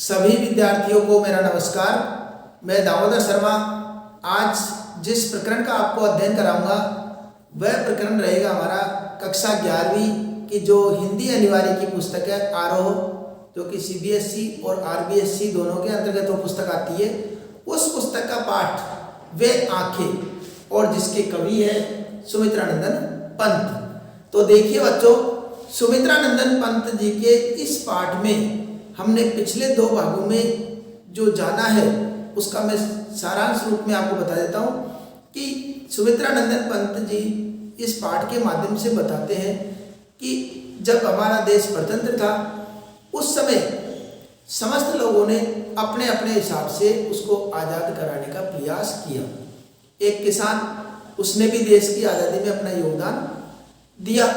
सभी विद्यार्थियों को मेरा नमस्कार। मैं दामोदर शर्मा आज जिस प्रकरण का आपको अध्ययन कराऊंगा वह प्रकरण रहेगा हमारा कक्षा 11वीं की जो हिंदी अनिवार्य की पुस्तक है आरोह, जो कि सीबीएसई और आरबीएसई दोनों के अंतर्गत वो पुस्तक आती है। उस पुस्तक का पाठ वे आंखें और जिसके कवि है सुमित्रानंदन पंत। तो देखिए बच्चों, सुमित्रानंदन पंत जी के इस पाठ में हमने पिछले 2 भागों में जो जाना है उसका मैं सारांश रूप में आपको बता देता हूँ कि सुमित्रानंदन पंत जी इस पाठ के माध्यम से बताते हैं कि जब हमारा देश स्वतंत्र था उस समय समस्त लोगों ने अपने अपने हिसाब से उसको आज़ाद कराने का प्रयास किया। एक किसान, उसने भी देश की आज़ादी में अपना योगदान दिया।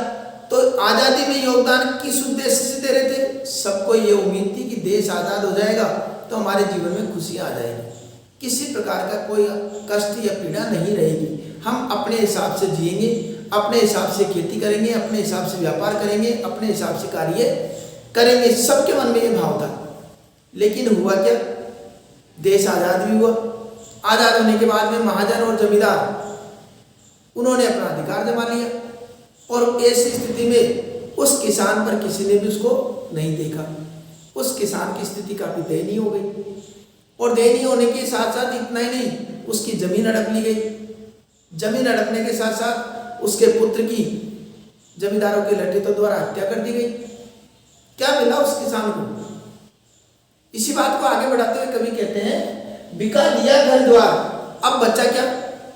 तो आज़ादी में योगदान किस उद्देश्य से दे रहे थे? सबको ये उम्मीद थी कि देश आज़ाद हो जाएगा तो हमारे जीवन में खुशियाँ आ जाएगी, किसी प्रकार का कोई कष्ट या पीड़ा नहीं रहेगी, हम अपने हिसाब से जिएंगे, अपने हिसाब से खेती करेंगे, अपने हिसाब से व्यापार करेंगे, अपने हिसाब से कार्य करेंगे। सबके मन में ये भाव था। लेकिन हुआ क्या? देश आज़ाद भी हुआ। आज़ाद होने के बाद में महाजन और जमींदार उन्होंने अपना अधिकार जमा लिया और ऐसी स्थिति में उस किसान पर किसी ने भी उसको नहीं देखा। उस किसान की स्थिति काफ़ी दयनीय हो गई और दयनीय होने के साथ साथ इतना ही नहीं, उसकी जमीन हड़प ली गई। जमीन हड़पने के साथ साथ उसके पुत्र की जमींदारों के लठितों द्वारा हत्या कर दी गई। क्या मिला उस किसान को? इसी बात को आगे बढ़ाते हुए कवि कहते हैं, बिका दिया घर द्वार, अब बच्चा क्या?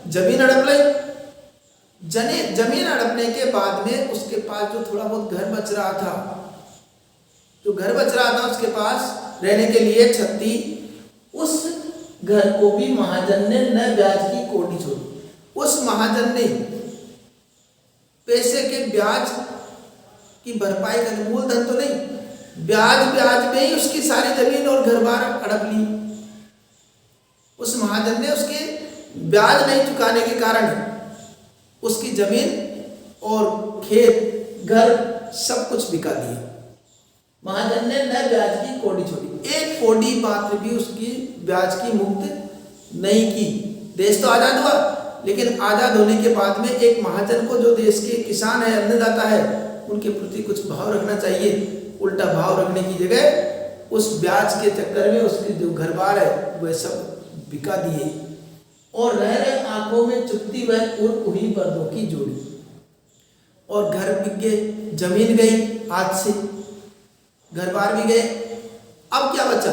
जमीन हड़प ली। जमीन हड़पने के बाद में उसके पास जो थोड़ा बहुत घर बच रहा था, उसके पास रहने के लिए छत थी, उस घर को भी महाजन ने न ब्याज की कोठी छोड़ी। उस महाजन ने पैसे के ब्याज की भरपाई कर, मूलधन तो नहीं, ब्याज में ही उसकी सारी जमीन और घर बार हड़प ली। उस महाजन ने उसके ब्याज नहीं चुकाने के कारण उसकी जमीन और खेत, घर सब कुछ बिका दिया। महाजन ने न ब्याज की कोड़ी छोड़ी, एक कोड़ी मात्र भी उसकी ब्याज की मुक्त नहीं की। देश तो आज़ाद हुआ, लेकिन आज़ाद होने के बाद में एक महाजन को, जो देश के किसान है, अन्नदाता है, उनके प्रति कुछ भाव रखना चाहिए। उल्टा भाव रखने की जगह उस ब्याज के चक्कर में उसके जो घर बार है वह सब बिका दिए और रह रहे आंखों में चुपती वह कुर्क हुई पर्दों की जोड़ी। और घर बिक गए, जमीन गई हाथ से, घर बार भी गए। अब क्या बचा?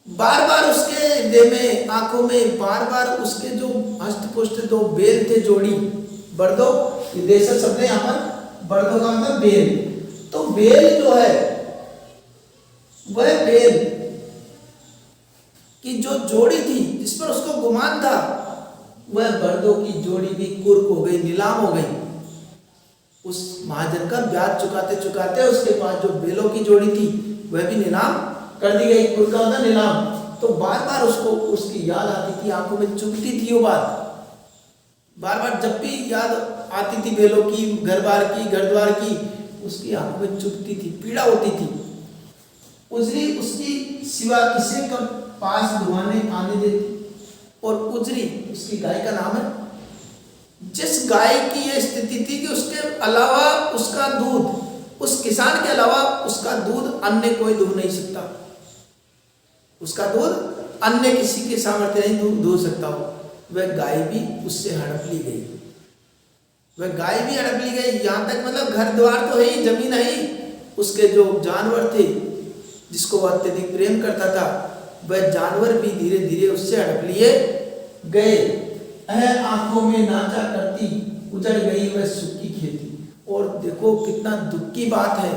बार बार उसके हृदय में, आंखों में बार बार उसके जो हष्ट-पुष्ट 2 बेल थे जोड़ी, बर्दो, देशज शब्द है यहाँ पर, बर्दो का मतलब बेल। तो बेल जो है वह बेल की जो जोड़ी थी जिस पर उसको गुमान था, वह बर्दों की जोड़ी भी कुर्क हो गई, नीलाम हो गई। उस महाजन का ब्याज चुकाते चुकाते उसके पास जो बेलों की जोड़ी थी वह भी नीलाम कर दी गई। कुर्क का होता नीलाम। तो बार बार उसको उसकी याद आती थी, आंखों में चुभती थी वो बात। बार बार जब भी याद आती थी बेलों की, घर बार की, घर द्वार की, उसकी आंखों में चुभती थी, पीड़ा होती थी। उजरी उसकी सिवा किसी का पास दुआने आने देती। और उजरी उसकी गाय का नाम है। जिस गाय की ये स्थिति थी कि उसके अलावा उसका दूध, उस किसान के अलावा उसका दूध अन्य कोई दूध नहीं सकता, उसका दूध अन्य किसी के सामर्थ्य नहीं दूध सकता हो, वह गाय भी उससे हड़प ली गई। वह गाय भी हड़प ली गई। यहाँ तक मतलब घर द्वार तो है ही, जमीन है ही, उसके जो जानवर थे जिसको वह अत्यधिक प्रेम करता था, वह जानवर भी धीरे धीरे उससे हड़प लिए गए। आंखों में नाचा करती उजड़ गई वह सुखी खेती। और देखो कितना दुख की बात है,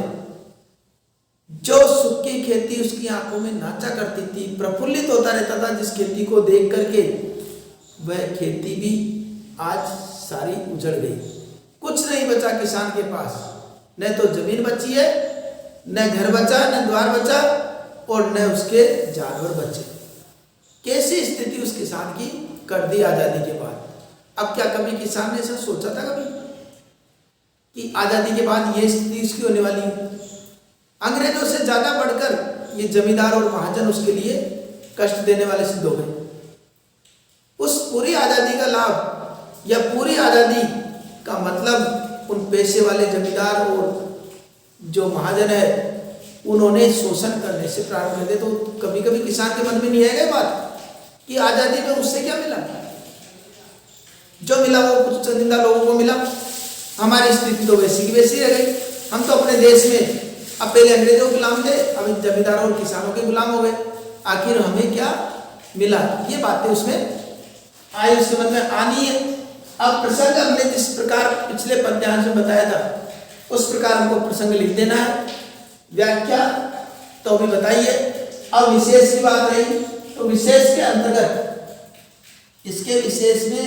जो सुखी खेती उसकी आंखों में नाचा करती थी, प्रफुल्लित होता रहता था जिस खेती को देख करके, वह खेती भी आज सारी उजड़ गई। कुछ नहीं बचा किसान के पास, न तो जमीन बची है, न घर बचा, न द्वार बचा और न उसके जानवर बचे। कैसी स्थिति उस किसान की कर दी आज़ादी के बाद। अब क्या कभी किसान ने ऐसा सोचा था कभी कि आज़ादी के बाद ये स्थिति इसकी होने वाली है? अंग्रेजों से ज़्यादा बढ़कर ये जमींदार और महाजन उसके लिए कष्ट देने वाले सिद्ध हो गए। उस पूरी आज़ादी का लाभ या पूरी आज़ादी का मतलब उन पैसे वाले जमींदार और जो महाजन है उन्होंने शोषण करने से प्रारंभ कर दिया। तो कभी कभी किसान के मन में नहीं आएगा बात कि आज़ादी में उससे क्या मिला, जो मिला वो कुछ चंदिंदा लोगों को मिला, हमारी स्थिति तो वैसी की वैसी रह गई। हम तो अपने देश में अब पहले अंग्रेजों के गुलाम थे, अब जमींदारों और किसानों के गुलाम हो गए, आखिर हमें क्या मिला, ये बातें उसमें आई, उसके मन में आनी है। अब प्रसंग हमने जिस प्रकार पिछले पद्यांश में बताया था उस प्रकार हमको प्रसंग लिख देना है। व्याख्या तो अभी बताइए। अब विशेष की बात रही तो विशेष के अंतर्गत इसके विशेष में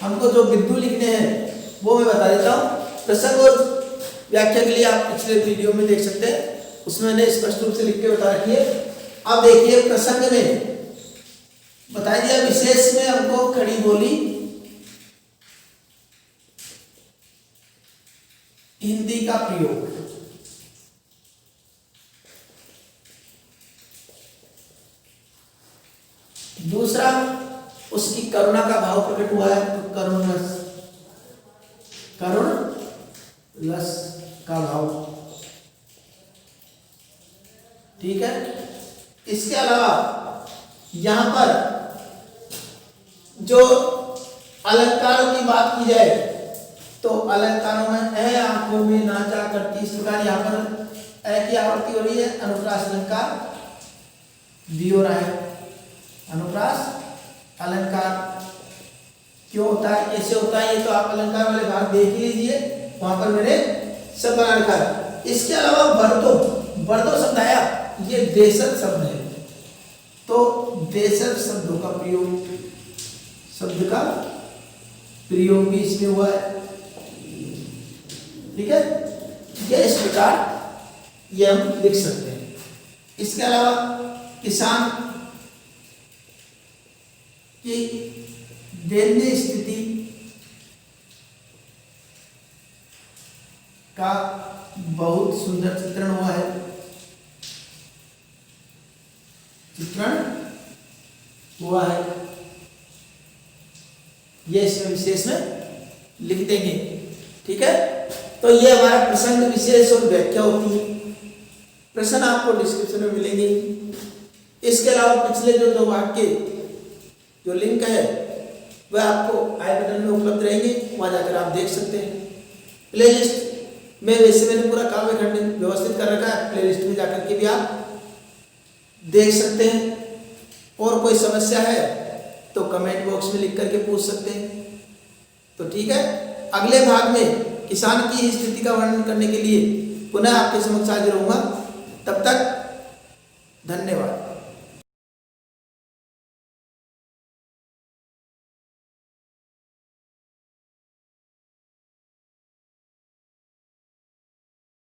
हमको जो बिंदु लिखने हैं वो मैं बता देता हूँ। प्रसंग और व्याख्या के लिए आप पिछले वीडियो में देख सकते हैं, उसमें मैंने स्पष्ट रूप से लिख के बता रखी है। अब देखिए प्रसंग में बता दिया, विशेष में हमको खड़ी बोली हिंदी का प्रयोग, दूसरा उसकी करुणा का भाव प्रकट हुआ है तो करुण रस का भाव, ठीक है। इसके अलावा यहां पर जो अलंकारों की बात की जाए तो अलंकारों में ए आंखों में नाचा करती, इस प्रकार यहाँ पर ए की आवृत्ति हो रही है। अनुप्रास अलंकार भी हो रहा है। अनुप्रास अलंकार क्यों होता है, कैसे होता है, ये तो आप अलंकार वाले भाग देख ही लीजिए, वहां पर मैंने सब बना रखा है। इसके अलावा बर्दो शब्द आया, ये देशज शब्द है, तो देशज शब्दों का प्रयोग, शब्द का प्रयोग भी इसमें हुआ है, ठीक है। ये इस प्रकार ये हम लिख सकते हैं। इसके अलावा किसान की दयनीय स्थिति का बहुत सुंदर चित्रण हुआ है, ये इसमें विशेष में लिख देंगे, ठीक है। तो ये हमारा प्रसंग विशेष और व्याख्या होती है। प्रश्न आपको डिस्क्रिप्शन में मिलेंगे। इसके अलावा पिछले जो 2 वाक्य जो लिंक है वह आपको आई बटन में उपलब्ध रहेंगे, वहां जाकर आप देख सकते हैं। प्लेलिस्ट में वैसे मैंने पूरा काव्य खंड व्यवस्थित कर रखा है, प्लेलिस्ट में जाकर के भी आप देख सकते हैं। और कोई समस्या है तो कमेंट बॉक्स में लिख करके पूछ सकते हैं। तो ठीक है, अगले भाग में किसान की स्थिति का वर्णन करने के लिए पुनः आपके समक्ष हाजिर होऊंगा। तब तक धन्यवाद।